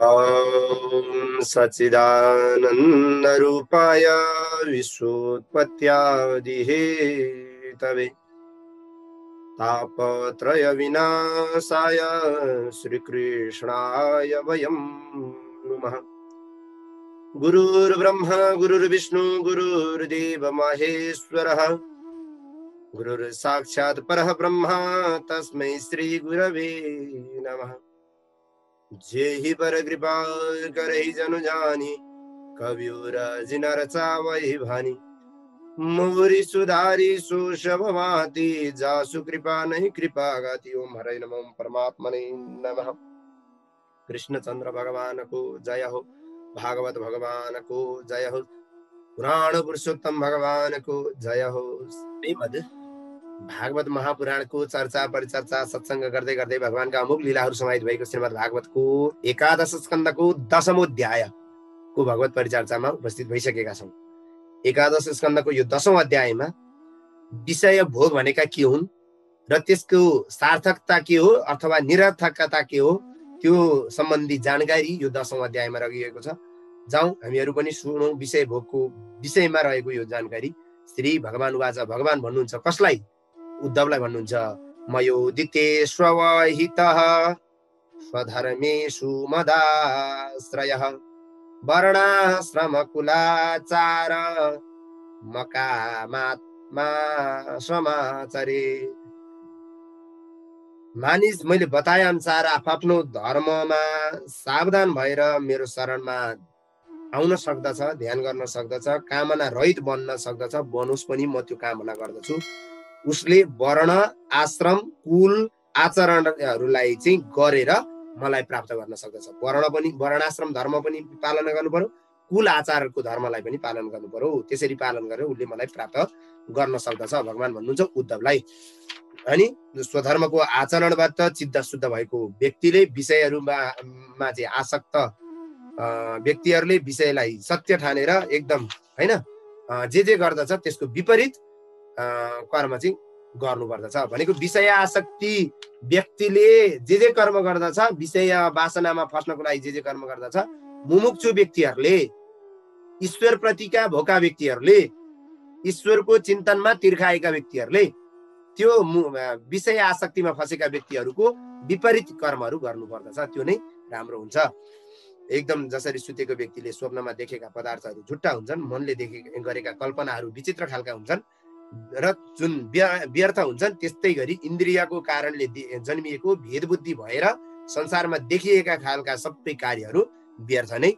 ॐ सच्चिदानन्दरूपाय विश्वोत्पत्त्यादिहेतवे तापत्रयविनाशाय श्रीकृष्णाय वयं नुमः। गुरुर्ब्रह्मा गुरुर्विष्णु गुरुर्देव महेश्वरः गुरुर्साक्षात् परः ब्रह्मा तस्मै श्री गुरवे नमः। जेहि पर कृपा करहि जनु जानी कवियुर जिनर चावहि भानी मोरी सुधारी सुशव भांति जासु कृपा नहीं कृपा गाति। ओम हरे नमः। ओम परमात्मने नमः। कृष्ण चंद्र भगवान को जय हो, भागवत भगवान को जय हो, पुराण पुरुषोत्तम भगवान को जय हो। श्रीमद् भागवत महापुराण को चर्चा परिचर्चा सत्संग गर्दै गर्दै भगवानका अमुक लीलाहरू समाहित भएको श्रीमद् भागवतको एकादश स्कन्धको 10औं अध्यायको भगवत परिचर्चामा उपस्थित भइसकेका छौं। एकादश स्कन्धको यो 10औं अध्यायमा विषय भोग भनेका के हुन् र त्यसको सार्थकता के हो अथवा निरर्थकता के हो त्यो सम्बन्धी जानकारी यो 10औं अध्यायमा राखिएको छ। जाउँ हामीहरू पनि सुनौं विषय भोगको विषयमा रहेको यो जानकारी। श्री भगवान वाच, भगवान भन्नुहुन्छ कसलाई? उद्धवलाई भन्नुहुन्छ, मयोदिते स्वहितः स्वधर्मेषु मदाश्रयः वर्णाश्रमकुलाचार मकामात्मा समाचरे। मानिस मैले बताए अनुसार आफ्नो धर्ममा सावधान भएर मेरो शरणमा आउन सक्दछ, ध्यान गर्न सक्दछ, कामना रहित बन्न सक्दछ, बनोस् पनि म त्यो कामना गर्दछु। उसले वर्ण आश्रम कुल आचरणहरूलाई चाहिँ गरेर मलाई प्राप्त गर्न सक्दछ। वर्णाश्रम धर्म पनि पालन गर्नु पर्यो, कुल आचारको धर्मलाई पनि पालन गर्नु पर्यो। त्यसरी पालन गरेर उसले मलाई प्राप्त गर्न सक्दछ भगवान भन्नुहुन्छ उद्धवलाई। अनि स्वधर्मको आचरणबाट चित्त शुद्ध भएको व्यक्तिले विषयहरूमा चाहिँ आसक्त व्यक्तिहरूले विषयलाई सत्य ठानेर एकदम हैन जे गर्दछ त्यसको विपरीत कर्म चाहिँ गर्नुपर्दछ भनेको। विषय आसक्ति व्यक्तिले जे कर्म गर्दछ, विषय वासनामा फस्नको लागि जे कर्म गर्दछ, मुमुक्षु व्यक्तिहरूले, ईश्वर प्रतिका भोका व्यक्तिहरूले, ईश्वरको चिन्तनमा तिर्खाएका व्यक्तिहरूले त्यो विषय आसक्तिमा फसेका व्यक्तिहरूको विपरीत कर्महरू गर्नुपर्दछ। त्यो नै राम्रो हुन्छ। एकदम जसरी सुतेको व्यक्तिले स्वप्नमा देखेका पदार्थहरू झुट्टा हुन्छन्, मनले गरेका कल्पनाहरू विचित्र खालका हुन्छन् र जुन व्यर्थ हुन्छन्, त्यस्तै गरी इन्द्रियको कारणले जन्मिएको भेदबुद्धि भएर संसारमा देखिएका खालका सबै कार्यहरू व्यर्थ नै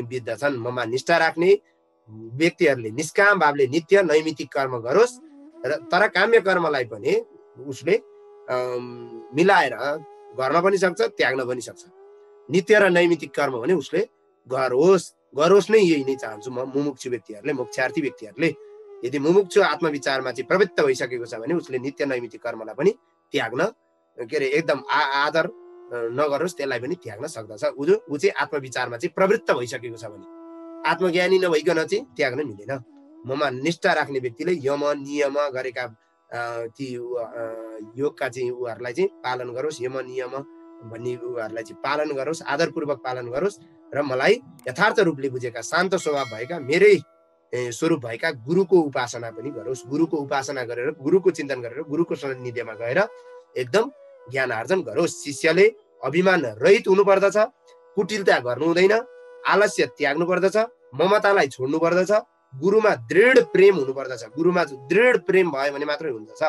बित्दछन्। ममा निष्ठा राख्ने व्यक्तिहरूले निष्काम भावले नित्य नैमित्तिक कर्म गरोस् र तर काम्य कर्मलाई पनि उसले मिलाएर गर्न पनि सक्छ, त्याग्न पनि सक्छ। नित्य र नैमित्तिक कर्म भने उसले गरोस् नै, यही नै चाहन्छु म मुमुक्षु व्यक्तिहरूले, मोक्षार्थी व्यक्तिहरूले। यदि मुमुक्षु आत्मविचारमा चाहिँ प्रवृत्त भइसकेको छ भने उसले नित्य नैमित्तिक कर्मलाई पनि त्याग्न एकदम आदर नगरोस् त्यसलाई पनि त्याग्न सक्दछ। ऊ चाहिँ आत्मविचारमा चाहिँ प्रवृत्त भइसकेको छ भने। आत्मज्ञानी नभइकन चाहिँ त्याग्न मिलेन। ममा निष्ठा राख्ने व्यक्तिले यम नियम गरेका ती योगका चाहिँ उहरूलाई चाहिँ पालन गरोस्, यम नियम भन्ने उहरूलाई चाहिँ पालन गरोस्, आदरपूर्वक पालन गरोस् र मलाई यथार्थ रूपले बुझेका शान्त स्वभाव भएका मेरै स्वरूप भएका गुरुको उपासना पनि गरोस्। गुरुको उपासना गरेर, गुरुको चिन्तन गरेर, गुरुको सान्निध्यमा गएर एकदम ज्ञान आर्जन गरोस्। शिष्यले अभिमान रहित हुनुपर्दछ, कुटिलता गर्नु हुँदैन, आलस्य त्याग्नु पर्दछ, ममतालाई छोड्नु पर्दछ, गुरुमा दृढ प्रेम हुनुपर्दछ। गुरुमा दृढ प्रेम भयो भने मात्रै हुन्छ।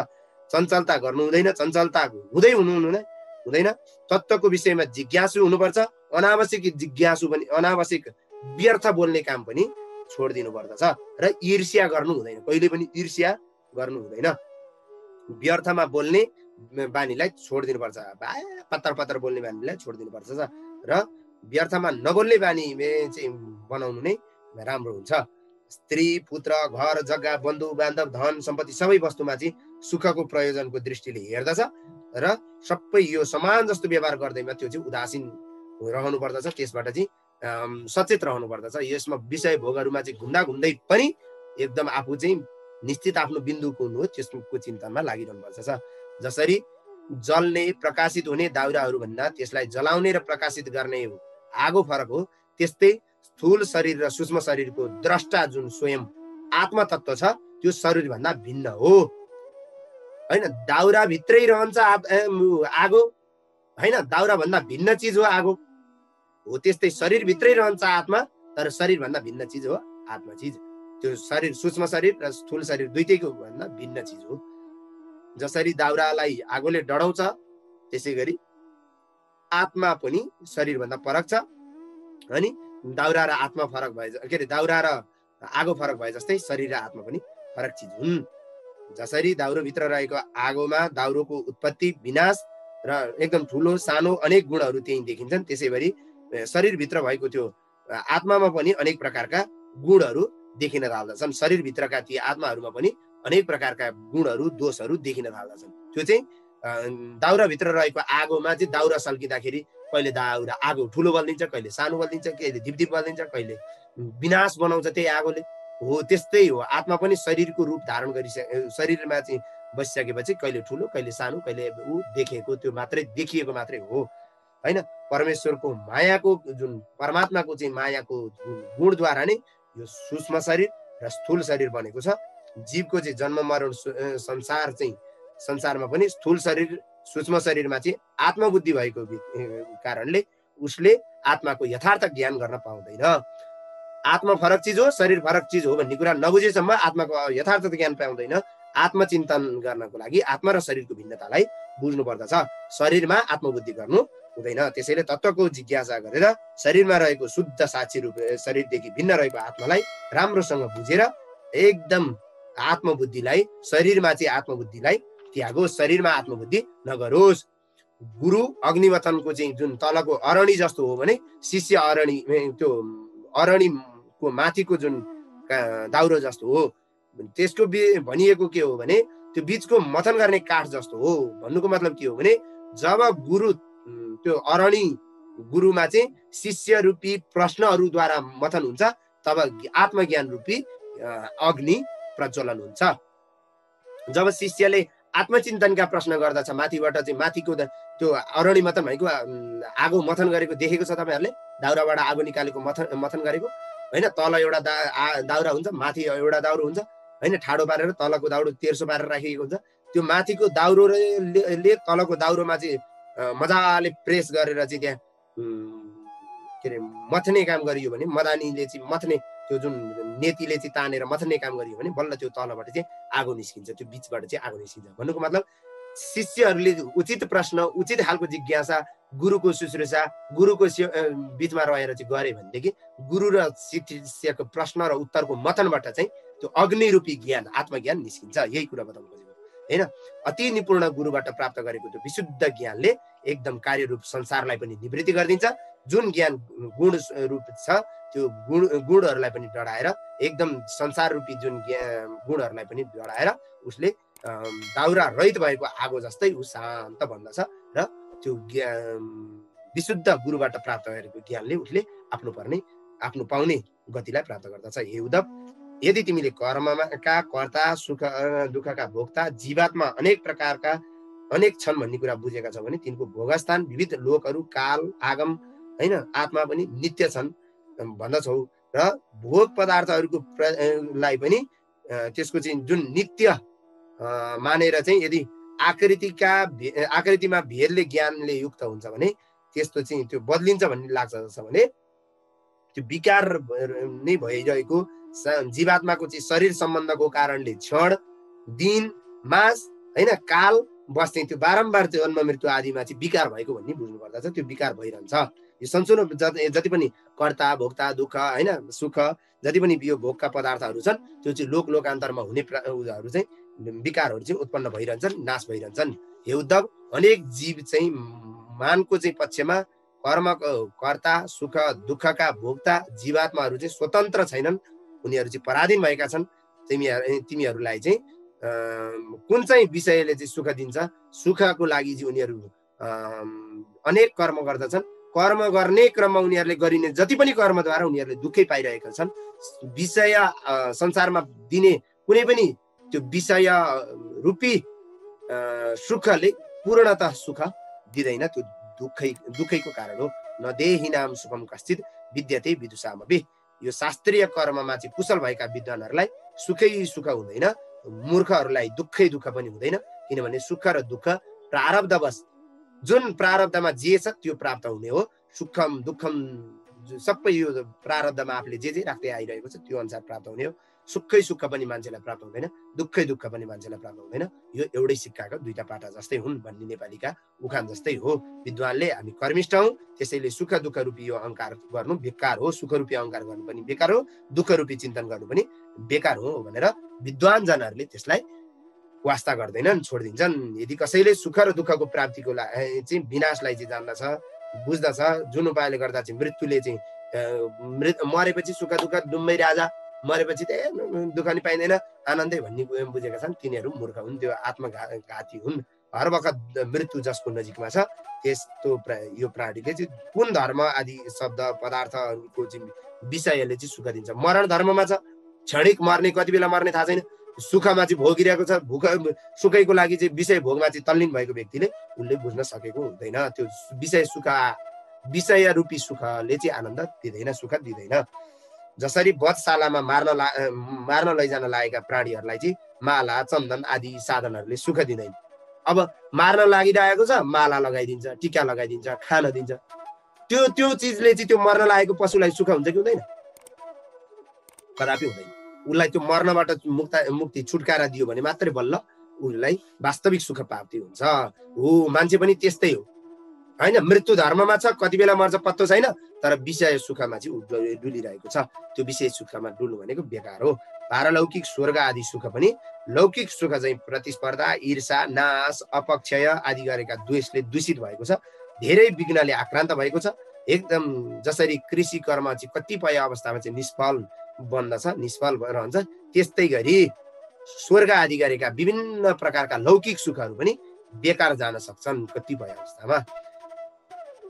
चञ्चलता गर्नु हुँदैन, चञ्चलता हुँदै हुँदैन। तत्त्वको विषयमा जिज्ञासु हुनुपर्छ। अनावश्यक जिज्ञासु पनि, अनावश्यक व्यर्थ बोल्ने काम पनि छोडिदिनु पर्दछ र ईर्ष्या गर्नु हुँदैन। कहिले पनि ईर्ष्या गर्नु हुँदैन। व्यर्थमा बोल्ने बानीलाई छोडिदिनु पर्छ। पत्तर पत्तर बोल्ने बानीलाई छोडिदिनु पर्छ र व्यर्थमा नबोल्ने बानी चाहिँ बनाउनु नै राम्रो हुन्छ। स्त्री पुत्र घर जग्गा बन्धु बान्धव धन सम्पत्ति सबै वस्तुमा चाहिँ सुखको प्रयोजनको दृष्टिले हेर्दछ र सबै यो समान जस्तो व्यवहार गर्दैमा त्यो चाहिँ उदासीन रहनु पर्दछ। त्यसबाट चाहिँ सचेत रहनु पर्दछ। यसमा विषय भोगहरूमा चाहिँ घुम्दै पनि एकदम आफू चाहिँ निश्चित आफ्नो बिन्दु कुन हो त्यसको चिन्तनमा लागिरहनु पर्छ। जसरी जल्ने प्रकाशित हुने दाउराहरू भन्दा त्यसलाई जलाउने र प्रकाशित गर्ने आगो फरक हो, त्यस्तै स्थूल शरीर र सूक्ष्म शरीरको द्रष्टा जुन स्वयं आत्मा तत्त्व छ त्यो शरीरभन्दा भिन्न हो हैन। दाउरा भित्रै रहन्छ आगो हैन, दाउरा भन्दा भिन्न चिज हो आगो हो। त्यस्तै शरीर भित्रै रहन्छ आत्मा, तर शरीरभन्दा भिन्न चिज हो आत्मा चिज। त्यो शरीर सूक्ष्म शरीर र स्थूल शरीर दुईटैको भन्दा भिन्न चिज हो। जसरी दाउरालाई आगोले डढाउँछ त्यसै गरी आत्मा पनि शरीरभन्दा फरक छ। अनि दाउरा र आत्मा फरक भए के अरे दाउरा र आगो फरक भए जस्तै शरीर र आत्मा पनि फरक चिज हुन्। जसरी दाउरोभित्र रहेको आगोमा दाउरोको उत्पत्ति विनाश र एकदम ठुलो सानो अनेक गुणहरू त्यही देखिन्छन्, त्यसै गरी शरीरभित्र भएको त्यो आत्मामा पनि अनेक प्रकारका गुणहरू देखिन थाल्दछन्। शरीरभित्रका ती आत्माहरूमा पनि अनेक प्रकारका गुणहरू दोषहरू देखिन थाल्दछन्। त्यो चाहिँ दाउराभित्र रहेको आगोमा चाहिँ दाउरा सल्किँदाखेरि कहिले दाउरा आगो ठुलो बल्दिन्छ, कहिले सानो बल्दिन्छ, कहिले धिपधिप बल्दिन्छ, कहिले विनाश बनाउँछ त्यही आगोले हो। त्यस्तै हो आत्मा पनि शरीरको रूप धारण शरीरमा चाहिँ बसिसकेपछि कहिले ठुलो कहिले सानो कहिले ऊ देखेको त्यो मात्रै देखिएको मात्रै हो हैन। परमेश्वरको मायाको जुन परमात्माको चाहिँ मायाको गुणद्वारा नै यो सूक्ष्म शरीर र स्थूल शरीर बनेको छ। जीवको चाहिँ जन्म मरण संसारमा पनि स्थूल शरीर सूक्ष्म शरीरमा चाहिँ आत्मबुद्धि भएको कारणले उसले आत्माको यथार्थ ज्ञान गर्न पाउँदैन। आत्मा फरक चिज हो, शरीर फरक चिज हो भन्ने कुरा नबुझेसम्म आत्माको यथार्थ ज्ञान पाउँदैन। आत्मचिन्तन गर्नको लागि आत्मा र शरीरको भिन्नतालाई बुझ्नु पर्दछ। शरीरमा आत्मबुद्धि गर्नु हुँदैन। त्यसैले तत्त्वको जिज्ञासा गरेर शरीरमा रहेको शुद्ध साक्षी रूप शरीरदेखि भिन्न रहेको आत्मालाई राम्रोसँग बुझेर एकदम आत्मबुद्धिलाई शरीरमा चाहिँ आत्मबुद्धिलाई त्यागोस्, शरीरमा आत्मबुद्धि नगरोस्। गुरु अग्निवचनको चाहिँ जुन तलको अरणी जस्तो हो भने शिष्य अरणी त्यो अरणीको माथिको जुन दाउरो जस्तो हो। त्यसको भनिएको के हो भने त्यो बीचको मथन गर्ने काठ जस्तो हो। भन्नुको मतलब के हो भने जब गुरु त्यो अरणी गुरुमा चाहिँ शिष्य रूपी प्रश्नहरूद्वारा मथन हुन्छ तब आत्मज्ञान रूपी अग्नि प्रज्वलन हुन्छ। जब शिष्यले आत्मचिन्तनका प्रश्न गर्दछ माथिबाट चाहिँ माथिको त्यो अरणी मथन भएको आगो मथन गरेको देखेको छ तपाईँहरूले? दाउराबाट आगो निकालेको मथन गरेको होइन। तल एउटा दाउरा हुन्छ, माथि एउटा दाउरो हुन्छ होइन। ठाडो पारेर तलको दाउरो तेर्सो पारेर राखिएको हुन्छ। त्यो माथिको दाउरोले तलको दाउरोमा चाहिँ मजाले प्रेस गरेर चाहिँ त्यहाँ के अरे मथ्ने काम गरियो भने मदानीले चाहिँ मथ्ने त्यो जुन नेतीले चाहिँ तानेर मथ्ने काम गरियो भने बल्ल त्यो तलबाट चाहिँ आगो निस्किन्छ, त्यो बीचबाट चाहिँ आगो निस्किन्छ। भन्नुको मतलब शिष्यहरूले उचित प्रश्न उचित खालको जिज्ञासा गुरुको शुश्रूषा गुरुको बीचमा रहेर चाहिँ गरे भनेदेखि गुरु र शिष्यको प्रश्न र उत्तरको मथनबाट चाहिँ त्यो अग्निरूपी ज्ञान आत्मज्ञान निस्किन्छ। यही कुरा बताउनु खोजेको होइन। अति निपुण गुरुबाट प्राप्त गरेको त्यो विशुद्ध ज्ञानले एकदम कार्यरूप संसारलाई पनि निवृत्ति गरिदिन्छ। जुन ज्ञान गुण रूप छ त्यो गुणहरूलाई पनि डढाएर एकदम संसार रूपी जुन गुणहरूलाई पनि डढाएर उसले दाउरा रहित भएको आगो जस्तै ऊ शान्त भन्दछ र त्यो विशुद्ध गुरुबाट प्राप्त गरेको ज्ञानले उसले आफ्नो पाउने गतिलाई प्राप्त गर्दछ। हे उद्धव, यदि तिमीले कर्मका कर्ता सुख दुःखका भोक्ता जीवात्मा अनेक प्रकारका अनेक छन् भन्ने कुरा बुझेका छौ भने तिनको भोगस्थान विविध लोकहरू काल आगम होइन आत्मा पनि नित्य छन् भन्दछौ र भोग पदार्थहरूको लाई पनि त्यसको चाहिँ जुन नित्य मानेर चाहिँ यदि आकृतिमा भेदले ज्ञानले युक्त हुन्छ भने त्यस्तो चाहिँ त्यो बदलिन्छ भन्ने लाग्छ भने त्यो विकार नै भइरहेको जीवात्माको चाहिँ शरीर सम्बन्धको कारणले क्षण दिन मास होइन काल बस्ने त्यो बारम्बार त्यो जन्म मृत्यु आदिमा चाहिँ विकार भएको भन्ने बुझ्नु पर्दछ। त्यो विकार भइरहन्छ। यो संसारमा जति पनि कर्ता भोक्ता दुःख होइन सुख जति पनि यो भोगका पदार्थहरू छन् त्यो चाहिँ लोकान्तरमा हुने उहरू चाहिँ विकारहरू चाहिँ उत्पन्न भइरहन्छन्, नाश भइरहन्छन्। हे उद्धव, अनेक जीव चाहिँ मानको चाहिँ पक्षमा कर्मको कर्ता सुख दुःखका भोक्ता जीवात्माहरू चाहिँ स्वतन्त्र छैनन्, उनीहरू चाहिँ पराधीन भएका छन्। तिमीहरूलाई चाहिँ कुन चाहिँ विषयले चाहिँ सुख दिन्छ? सुखको लागि चाहिँ उनीहरू अनेक कर्म गर्दछन्। कर्म गर्ने क्रममा उनीहरूले गरिने जति पनि कर्मद्वारा उनीहरूले दुःखै पाइरहेका छन्। विषय संसारमा दिने कुनै पनि त्यो विषय रूपी सुखले पूर्णतः सुख दिँदैन, त्यो दुःखैको कारण हो। न देहिनाम सुखम कश्चित विद्यते विदुषामपि। यो शास्त्रीय कर्ममा चाहिँ कुशल भएका विद्वानहरूलाई सुखै सुख हुँदैन, मूर्खहरूलाई दुःखै दुःख पनि हुँदैन। किनभने सुख र दुःख प्रारब्धवश, जुन प्रारब्धमा जे छ त्यो प्राप्त हुने हो। सुखम दुःखम सबै यो प्रारब्धमा आफूले जे राख्दै आइरहेको छ त्यो अनुसार प्राप्त हुने हो। सुखै सुख पनि मान्छेलाई प्राप्त हुँदैन, दुःखै दुःख पनि मान्छेलाई प्राप्त हुँदैन। यो एउटै सिक्काको दुईटा पाटा जस्तै हुन् भन्ने नेपालीका उखान जस्तै हो। विद्वानले हामी कर्मिष्ठ हौँ, त्यसैले सुख दुःख रूपी यो अहङ्कार गर्नु बेकार हो, सुख रूपी अहङ्कार गर्नु पनि बेकार हो, दुःख रूपी चिन्तन गर्नु पनि बेकार हो भनेर विद्वान जनहरूले त्यसलाई वास्ता गर्दैनन्, छोडिदिन्छन्। यदि कसैले सुख र दुःखको प्राप्तिको चाहिँ विनाशलाई चाहिँ जान्दछ, बुझ्दछ, जुन उपायले गर्दा चाहिँ मृत्युले चाहिँ मरेपछि सुख दुःख डुम्बै राजा, मरेपछि त दुःख नि पाइँदैन, आनन्दै भन्ने बुझेका छन्, तिनीहरू मूर्ख हुन्, त्यो आत्मघाती हुन्। हर वखत मृत्यु जसको नजिकमा छ त्यस्तो यो प्राणीले चाहिँ कुन धर्म आदि शब्द पदार्थको चाहिँ विषयले चाहिँ सुख दिन्छ। मरण धर्ममा छ, क्षणिक मर्ने, कति बेला मर्ने थाहा छैन, सुखमा चाहिँ भोगिरहेको छ। सुखैको लागि चाहिँ विषय भोगमा चाहिँ तल्लीन भएको व्यक्तिले उसले बुझ्न सकेको हुँदैन। त्यो विषय रूपी सुखले चाहिँ आनन्द दिँदैन, सुख दिँदैन। जसरी वधशालामा मार्न लैजान लागेका प्राणीहरूलाई चाहिँ माला चन्दन आदि साधनहरूले सुख दिँदैन। अब मार्न लागिरहेको छ, माला लगाइदिन्छ, टिका लगाइदिन्छ, खान दिन्छ। त्यो चिजले चाहिँ त्यो मर्न लागेको पशुलाई सुख हुन्छ कि हुँदैन? कदापि हुँदैन। उसलाई त्यो मर्नबाट मुक्ति छुटकारा दियो भने मात्रै बल्ल उसलाई वास्तविक सुख प्राप्ति हुन्छ। हो, मान्छे पनि त्यस्तै हो होइन। मृत्यु धर्ममा छ, कति बेला मर्छ पत्तो छैन, तर विषय सुखमा चाहिँ डुलिरहेको छ। त्यो विषय सुखमा डुल्नु भनेको बेकार हो। पारलौकिक स्वर्ग आदि सुख पनि लौकिक सुख चाहिँ प्रतिस्पर्धा, ईर्षा, नाश, अपक्षय आदि गरेका द्वेषले दूषित भएको छ, धेरै विघ्नले आक्रान्त भएको छ। एकदम जसरी कृषि कर्म चाहिँ कतिपय अवस्थामा चाहिँ निष्फल बन्दछ, निष्फल रहन्छ, त्यस्तै गरी स्वर्ग आदि गरेका विभिन्न प्रकारका लौकिक सुखहरू पनि बेकार जान सक्छन् कतिपय अवस्थामा।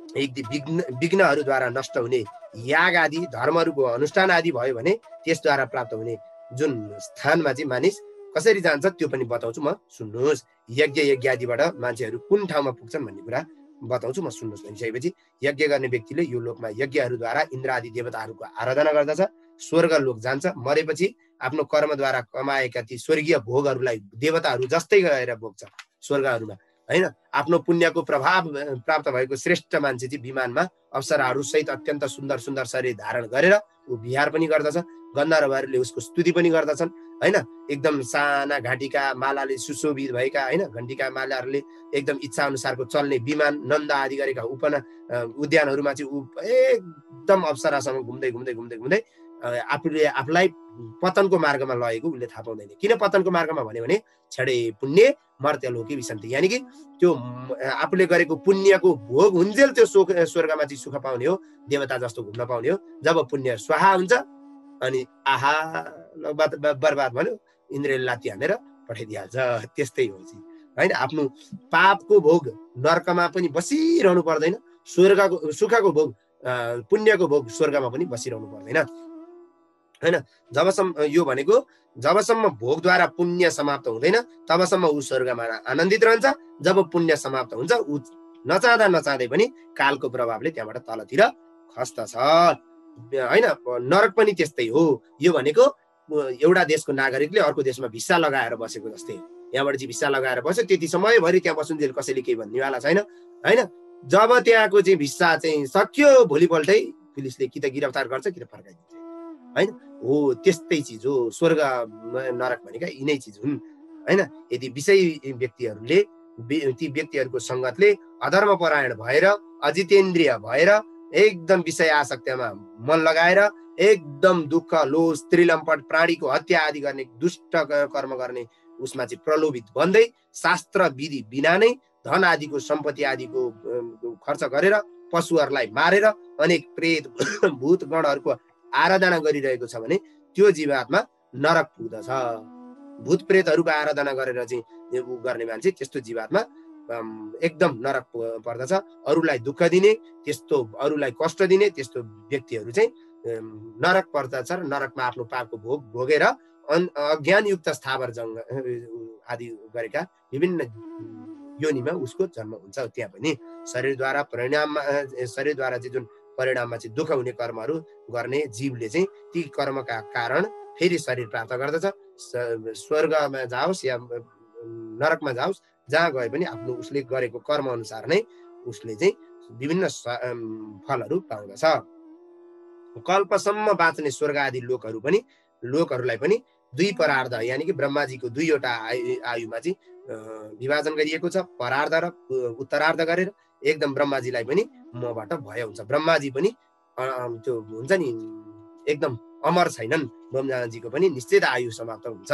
विघ्नहरूद्वारा नष्ट हुने याग आदि धर्महरूको अनुष्ठान आदि भयो भने त्यसद्वारा प्राप्त हुने जुन स्थानमा चाहिँ मानिस कसरी जान्छ त्यो पनि बताउँछु म, सुन्नुहोस्। यज्ञ आदिबाट मान्छेहरू कुन ठाउँमा पुग्छन् भन्ने कुरा बताउँछु म, सुन्नुहोस्। भनिसकेपछि यज्ञ गर्ने व्यक्तिले यो लोकमा यज्ञहरूद्वारा इन्द्र आदि देवताहरूको आराधना गर्दछ, स्वर्ग लोक जान्छ। मरेपछि आफ्नो कर्मद्वारा कमाएका ती स्वर्गीय भोगहरूलाई देवताहरू जस्तै गएर भोग्छ स्वर्गहरूमा होइन। आफ्नो पुण्यको प्रभाव प्राप्त भएको श्रेष्ठ मान्छे चाहिँ विमानमा अप्सराहरू सहित अत्यन्त सुन्दर सुन्दर शरीर धारण गरेर ऊ विहार पनि गर्दछ। गन्धर्वहरूले उसको स्तुति पनि गर्दछन् होइन। एकदम साना घाँटीका मालाले सुशोभित भएका होइन, घन्टीका मालाहरूले एकदम इच्छा अनुसारको चल्ने विमान, नन्द आदि गरेका उद्यानहरूमा चाहिँ ऊ एकदम अप्सरासँग घुम्दै घुम्दै घुम्दै घुम्दै आफूलाई पतनको मार्गमा लगेको उसले थाहा पाउँदैन। किन पतनको मार्गमा भन्यो भने छडे पुण्य मर्त्यलोकी विसन्ति, यानि कि त्यो आफूले गरेको पुण्यको भोग हुन्जेल त्यो स्वर्गमा चाहिँ सुख पाउने हो, देवता जस्तो घुम्न पाउने हो। जब पुण्य स्वाहा हुन्छ अनि आहा बर्बाद भन्यो, इन्द्रले लात्ती हानेर पठाइदिइहाल्छ। त्यस्तै हो चाहिँ होइन। आफ्नो पापको भोग नर्कमा पनि बसिरहनु पर्दैन, स्वर्गको सुखको भोग पुण्यको भोग स्वर्गमा पनि बसिरहनु पर्दैन होइन। जबसम्म यो भनेको जबसम्म भोगद्वारा पुण्य समाप्त हुँदैन तबसम्म ऊ स्वर्गमा आनन्दित रहन्छ। जब पुण्य समाप्त हुन्छ ऊ नचाहँदा नचाहँदै पनि कालको प्रभावले त्यहाँबाट तलतिर खस्दछ होइन। नरक पनि त्यस्तै हो। यो भनेको एउटा देशको नागरिकले अर्को देशमा भिसा लगाएर बसेको जस्तै हो। यहाँबाट चाहिँ भिसा लगाएर बस्यो, त्यति समयभरि त्यहाँ बसुन्जेल कसैले केही भन्नेवाला छैन होइन। जब त्यहाँको चाहिँ भिसा चाहिँ सक्यो भोलिपल्टै पुलिसले कि त गिरफ्तार गर्छ कि त फर्काइदिन्छ होइन। हो, त्यस्तै चिज हो। स्वर्ग नरक भनेका यिनै चिज हुन् होइन। यदि विषयी व्यक्तिहरूले ती व्यक्तिहरूको सङ्गतले अधर्मपरायण भएर अजितेन्द्रिय भएर एकदम विषय आसक्तिमा मन लगाएर एकदम दुःख, लोभ, त्रिलम्पट, प्राणीको हत्या आदि गर्ने दुष्ट कर्म गर्ने उसमा चाहिँ प्रलोभित बन्दै शास्त्र विधि बिना नै धन आदिको सम्पत्ति आदिको खर्च गरेर पशुहरूलाई मारेर अनेक प्रेत भूत गणहरूको आराधना गरिरहेको छ भने त्यो जीवात्मा नरक पुग्दछ। भूत प्रेतहरूको आराधना गरेर चाहिँ ऊ गर्ने मान्छे त्यस्तो जीवात्मा एकदम नरक पर्दछ। अरूलाई दुःख दिने, त्यस्तो अरूलाई कष्ट दिने त्यस्तो व्यक्तिहरू चाहिँ नरक पर्दछ र नरकमा आफ्नो पापको भोग भोगेर अज्ञानयुक्त स्थावर जङ्ग आदि गरेका विभिन्न योनिमा उसको जन्म हुन्छ। त्यहाँ पनि शरीरद्वारा चाहिँ जुन परिणाममा चाहिँ दुःख हुने कर्महरू गर्ने जीवले चाहिँ ती कर्मका कारण फेरि शरीर प्राप्त गर्दछ। स्वर्गमा जाओस् या नरकमा जाओस्, जहाँ गए पनि आफ्नो उसले गरेको कर्म अनुसार नै उसले चाहिँ विभिन्न फलहरू पाउँदछ। कल्पसम्म बाँच्ने स्वर्ग आदि लोकहरूलाई पनि दुई परार्ध यानि कि ब्रह्माजीको दुईवटा आयुमा चाहिँ विभाजन गरिएको छ, परार्ध र उत्तरार्ध गरेर। एकदम ब्रह्माजीलाई पनि मबाट भय हुन्छ। ब्रह्माजी पनि त्यो हुन्छ नि एकदम अमर छैनन्, ब्रह्माजीको पनि निश्चित आयु समाप्त हुन्छ।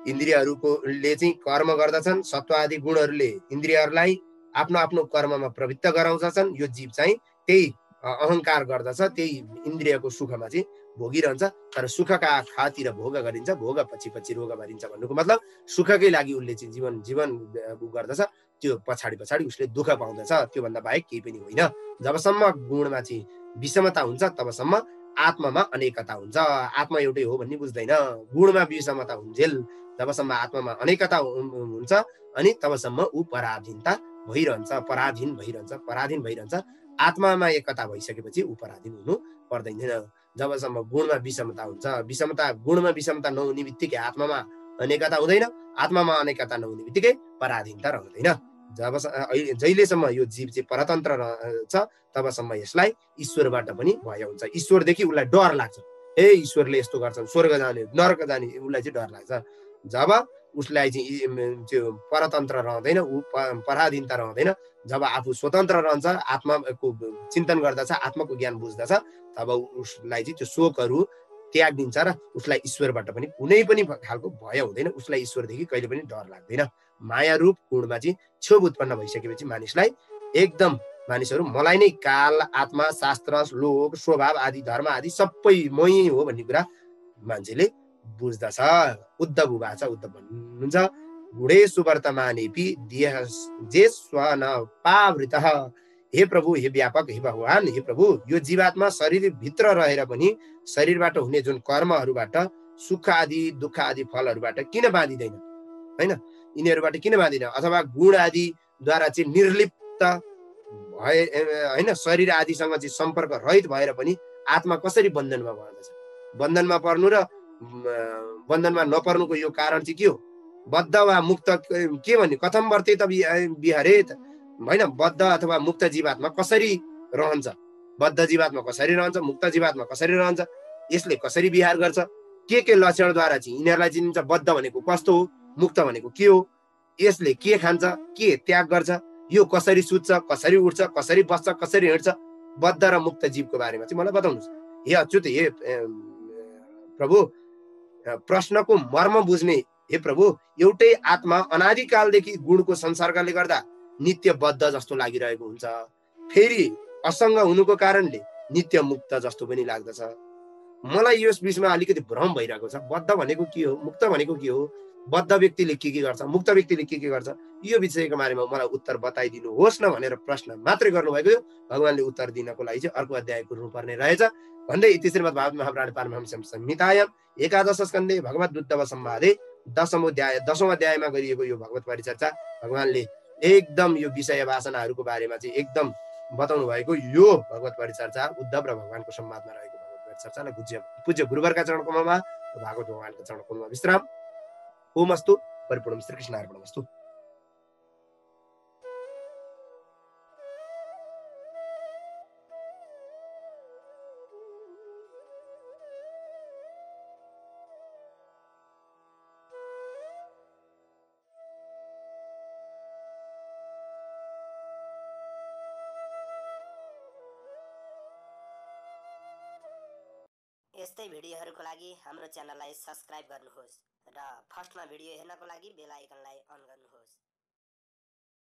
इन्द्रियहरूले चाहिँ कर्म गर्दछन्, सत्व आदि गुणहरूले इन्द्रियहरूलाई आफ्नो आफ्नो कर्ममा प्रवृत्त गराउँदछन्। यो जीव चाहिँ त्यही अहङ्कार गर्दछ, त्यही इन्द्रियको सुखमा चाहिँ भोगिरहन्छ। तर सुखका खातिर भोग गरिन्छ, भोग पछि पछि रोग भरिन्छ भन्नुको मतलब सुखकै लागि उसले चाहिँ जीवन गर्दछ, त्यो पछाडि उसले दुःख पाउँदछ, त्योभन्दा बाहेक केही पनि होइन। जबसम्म गुणमा चाहिँ विषमता हुन्छ तबसम्म आत्मामा अनेकता हुन्छ। आत्मा एउटै हो भन्ने बुझ्दैन, गुणमा विषमता हुन्जेल जबसम्म आत्मामा अनेकता हुन्छ अनि तबसम्म ऊ पराधीन भइरहन्छ। आत्मामा एकता भइसकेपछि ऊ पराधीन हुनु पर्दैन। जबसम्म गुणमा विषमता हुन्छ, गुणमा विषमता नहुने बित्तिकै आत्मामा अनेकता हुँदैन, आत्मामा अनेकता नहुने बित्तिकै पराधीनता रहँदैन। जहिलेसम्म यो जीव चाहिँ परतन्त्र छ तबसम्म यसलाई ईश्वरबाट पनि भय हुन्छ। ईश्वरदेखि उसलाई डर लाग्छ, ए ईश्वरले यस्तो गर्छन्, स्वर्ग जाने नरक जाने उसलाई चाहिँ डर लाग्छ। जब उसलाई चाहिँ त्यो परतन्त्र रहँदैन, ऊ पराधीनता रहँदैन, जब आफू स्वतन्त्र रहन्छ, आत्माको चिन्तन गर्दछ, आत्माको ज्ञान बुझ्दछ, तब उसलाई चाहिँ त्यो शोकहरू त्याग दिन्छ र उसलाई ईश्वरबाट पनि कुनै पनि खालको भय हुँदैन। उसलाई ईश्वरदेखि कहिले पनि डर लाग्दैन। माया रूप गुणमा चाहिँ क्षोभ उत्पन्न भइसकेपछि मानिसहरू मलाई नै काल, आत्मा, शास्त्र, लोक, स्वभाव आदि धर्म आदि सबै मै हो भन्ने कुरा मान्छेले बुझ्दछ। उद्धव उवाच, उद्धव भन्नुहुन्छ, गुणे सुवर्तमानेपि जे स्वन पावृतः। हे प्रभु, हे व्यापक, हे भगवान, हे प्रभु, यो जीवात्मा शरीर भित्र रहेर पनि शरीरबाट हुने जुन कर्महरूबाट सुख आदि दुःख आदि फलहरूबाट किन बाँधिदैन, होइन, यिनीहरूबाट किन बाँधिदैन, अथवा गुण आदिद्वारा चाहिँ निर्लिप्त भए होइन, शरीर आदिसँग चाहिँ सम्पर्क रहित भएर पनि आत्मा कसरी बन्धनमा पर्दछ? बन्धनमा पर्नु र बन्धनमा नपर्नुको यो कारण चाहिँ के हो? बद्ध वा मुक्त के भन्ने, कथम वर्तेत विहरेत, होइन, बद्ध अथवा मुक्त जीवात्मा कसरी रहन्छ, बद्ध जीवात्मा कसरी रहन्छ, मुक्त जीवात्मा कसरी रहन्छ, यसले कसरी विहार गर्छ, के लक्षणद्वारा चाहिँ यिनीहरूलाई चिनिन्छ? बद्ध भनेको कस्तो हो, मुक्त भनेको के हो, यसले के खान्छ, के त्याग गर्छ, यो कसरी सुत्छ, कसरी उठ्छ, कसरी बस्छ, कसरी हिँड्छ, बद्ध र मुक्त जीवको बारेमा चाहिँ मलाई बताउनुहोस्। हे अच्युत, हे प्रभु, प्रश्नको मर्म बुझ्ने हे प्रभु, एउटै आत्मा अनादिकालदेखि गुणको संसर्गले गर्दा नित्य बद्ध जस्तो लागिरहेको हुन्छ, फेरि असङ्ग हुनुको कारणले नित्य मुक्त जस्तो पनि लाग्दछ। मलाई यस विषयमा अलिकति भ्रम भइरहेको छ। बद्ध भनेको के हो, मुक्त भनेको के हो, बद्ध व्यक्तिले के गर्छ, मुक्त व्यक्तिले के गर्छ, यो विषयको बारेमा मलाई उत्तर बताइदिनुहोस् न भनेर प्रश्न मात्रै गर्नुभएको थियो। भगवानले उत्तर दिनको लागि चाहिँ अर्को अध्याय कुर्नुपर्ने रहेछ भन्दै इति श्रीमद् भागवत महापुराण पारमहंस्यां संहितायाम् एकादश स्कन्धे भगवद् उद्धव संवादे 10औं अध्यायमा गरिएको यो भगवत परिचर्चा भगवानले एकदम यो विषय वासनाहरूको बारेमा चाहिँ एकदम बताउनु भएको यो भगवत परिचर्चा उद्धव र भगवानको संवादमा रहेको भगवत परिचर्चालाई पूज्य गुरुवरका चरणकमलमा भागवत भगवानका चरणकमलमा विश्राम। ओम अस्तु परिपूर्णं श्रीकृष्णार्पणमस्तु। यस्तै भिडियोहरूको लागि हाम्रो च्यानललाई सब्स्क्राइब गर्नुहोस् र फर्स्टमा भिडियो हेर्नको लागि बेल आइकनलाई अन गर्नुहोस्।